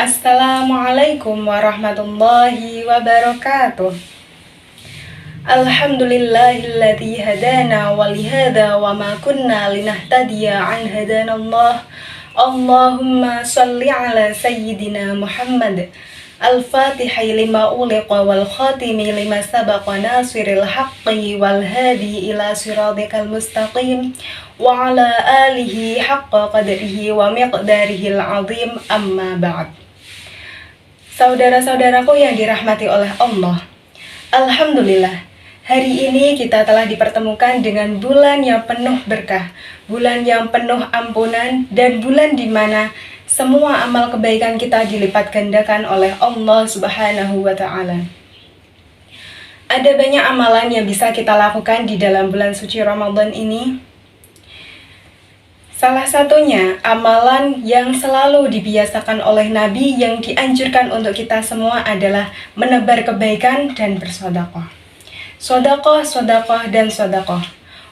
Assalamualaikum warahmatullahi wabarakatuh. Alhamdulillahilladzi hadana wa lihada wa ma kunna linahtadiya an hadanallah. Allahumma shalli ala sayyidina Muhammad al-fatihi lima uliqa wal khatimi lima sabaqa nasiril haqqi wal hadi ila siratikal mustaqim wa ala alihi haqqa qadrihi wa miqdarihil azim, amma ba'd. Saudara-saudaraku yang dirahmati oleh Allah, alhamdulillah, hari ini kita telah dipertemukan dengan bulan yang penuh berkah, bulan yang penuh ampunan, dan bulan di mana semua amal kebaikan kita dilipat gandakan oleh Allah Subhanahu wa Ta'ala. Ada banyak amalan yang bisa kita lakukan di dalam bulan suci Ramadan ini. Salah satunya, amalan yang selalu dibiasakan oleh Nabi yang dianjurkan untuk kita semua adalah menebar kebaikan dan bersedekah. Sedekah, sedekah, dan sedekah.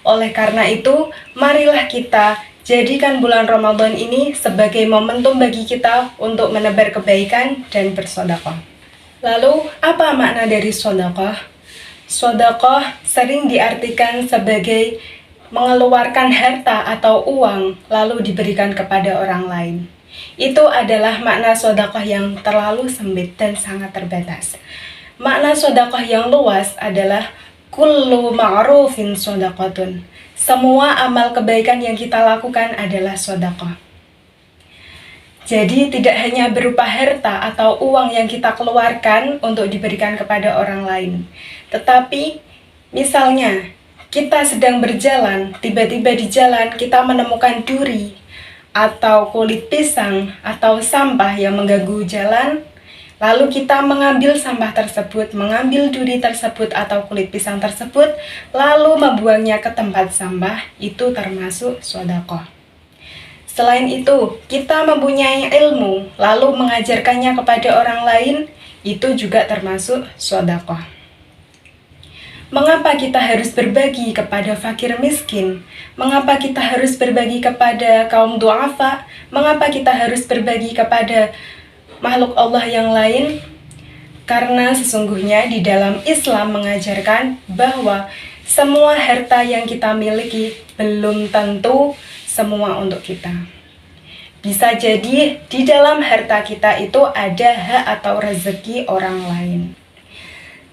Oleh karena itu, marilah kita jadikan bulan Ramadan ini sebagai momentum bagi kita untuk menebar kebaikan dan bersedekah. Lalu, apa makna dari sedekah? Sedekah sering diartikan sebagai mengeluarkan harta atau uang lalu diberikan kepada orang lain. Itu adalah makna sedekah yang terlalu sempit dan sangat terbatas. Makna sedekah yang luas adalah kullu ma'rufin sedekatun. Semua amal kebaikan yang kita lakukan adalah sedekah. Jadi tidak hanya berupa harta atau uang yang kita keluarkan untuk diberikan kepada orang lain, tetapi misalnya kita sedang berjalan, tiba-tiba di jalan kita menemukan duri atau kulit pisang atau sampah yang mengganggu jalan, lalu kita mengambil sampah tersebut, mengambil duri tersebut atau kulit pisang tersebut, lalu membuangnya ke tempat sampah, itu termasuk sedekah. Selain itu, kita mempunyai ilmu, lalu mengajarkannya kepada orang lain, itu juga termasuk sedekah. Mengapa kita harus berbagi kepada fakir miskin? Mengapa kita harus berbagi kepada kaum du'afa? Mengapa kita harus berbagi kepada makhluk Allah yang lain? Karena sesungguhnya di dalam Islam mengajarkan bahwa semua harta yang kita miliki belum tentu semua untuk kita. Bisa jadi di dalam harta kita itu ada hak atau rezeki orang lain.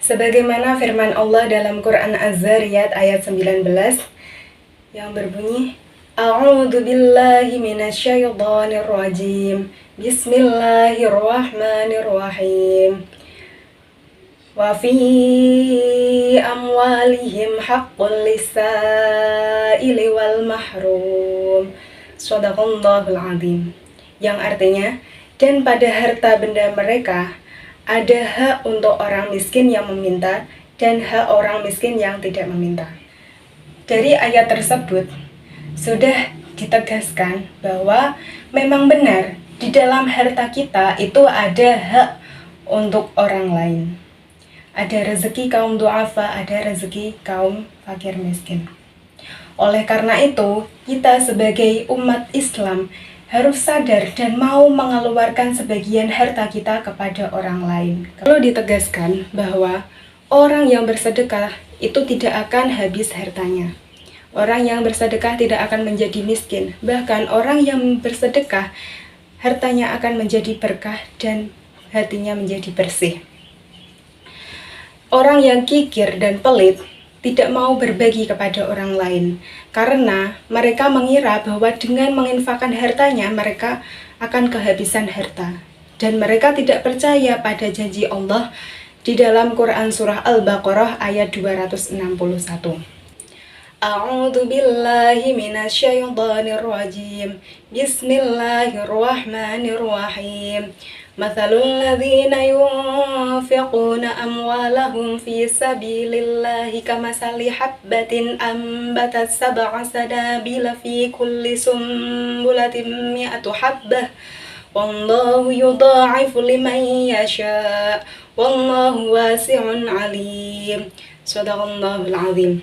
Sebagaimana firman Allah dalam Quran Az-Zariyat ayat 19 yang berbunyi, A'udzu billahi minasyaitonir rajim. Bismillahirrahmanirrahim. Wa fi amwalihim haqqul lis-sa'ili wal mahrum. Shadaqallahul azim. Yang artinya, dan pada harta benda mereka ada hak untuk orang miskin yang meminta dan hak orang miskin yang tidak meminta. Dari ayat tersebut sudah ditegaskan bahwa memang benar di dalam harta kita itu ada hak untuk orang lain. Ada rezeki kaum du'afa, ada rezeki kaum fakir miskin. Oleh karena itu, kita sebagai umat Islam harus sadar dan mau mengeluarkan sebagian harta kita kepada orang lain. Kalau ditegaskan bahwa orang yang bersedekah itu tidak akan habis hartanya. Orang yang bersedekah tidak akan menjadi miskin. Bahkan orang yang bersedekah hartanya akan menjadi berkah dan hatinya menjadi bersih. Orang yang kikir dan pelit tidak mau berbagi kepada orang lain karena mereka mengira bahwa dengan menginfakkan hartanya mereka akan kehabisan harta, dan mereka tidak percaya pada janji Allah di dalam Quran surah Al-Baqarah ayat 261. A'udzu billahi minasyaitonir rajim. Bismillahirrahmanirrahim. Mathalul ladzina yunfiquna amwalahum fi sabilillahi kamathali habbatin ambatat sab'a sanabila fi kulli sumbulatin mi'atu habbah. Wallahu yudha'ifu liman yasha'. Wallahu wasi'un 'alim. Shadaqallahul 'azim.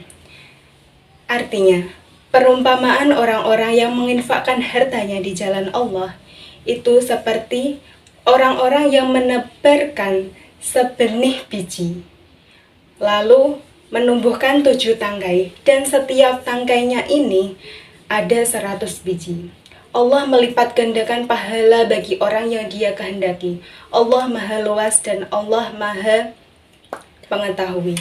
Artinya, perumpamaan orang-orang yang menginfakkan hartanya di jalan Allah itu seperti orang-orang yang menebarkan sebenih biji, lalu menumbuhkan 7 tangkai, dan setiap tangkainya ini ada 100 biji. Allah melipat gandakan pahala bagi orang yang Dia kehendaki. Allah Maha luas dan Allah Maha mengetahui.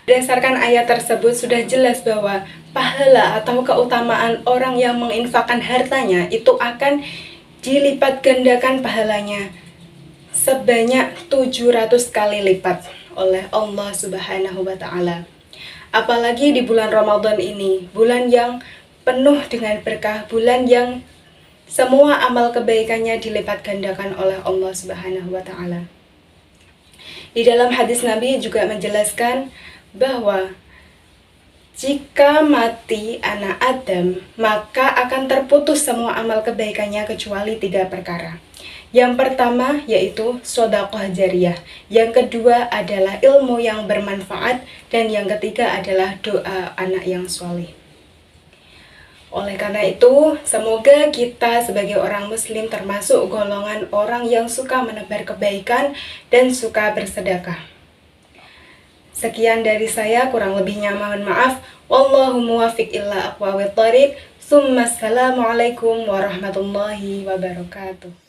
Berdasarkan ayat tersebut sudah jelas bahwa pahala atau keutamaan orang yang menginfakkan hartanya itu akan dilipat gandakan pahalanya sebanyak 700 kali lipat oleh Allah Subhanahu wa Ta'ala. Apalagi di bulan Ramadan ini, bulan yang penuh dengan berkah, bulan yang semua amal kebaikannya dilipat gandakan oleh Allah Subhanahu wa Ta'ala. Di dalam hadis Nabi juga menjelaskan bahwa jika mati anak Adam, maka akan terputus semua amal kebaikannya kecuali 3 perkara. Yang pertama yaitu sedekah jariyah, yang kedua adalah ilmu yang bermanfaat, dan yang ketiga adalah doa anak yang soleh. Oleh karena itu, semoga kita sebagai orang muslim termasuk golongan orang yang suka menebar kebaikan dan suka bersedekah. Sekian dari saya, kurang lebihnya mohon maaf. Wallahu muwaffiq illa aqwamit thoriq. Assalamualaikum warahmatullahi wabarakatuh.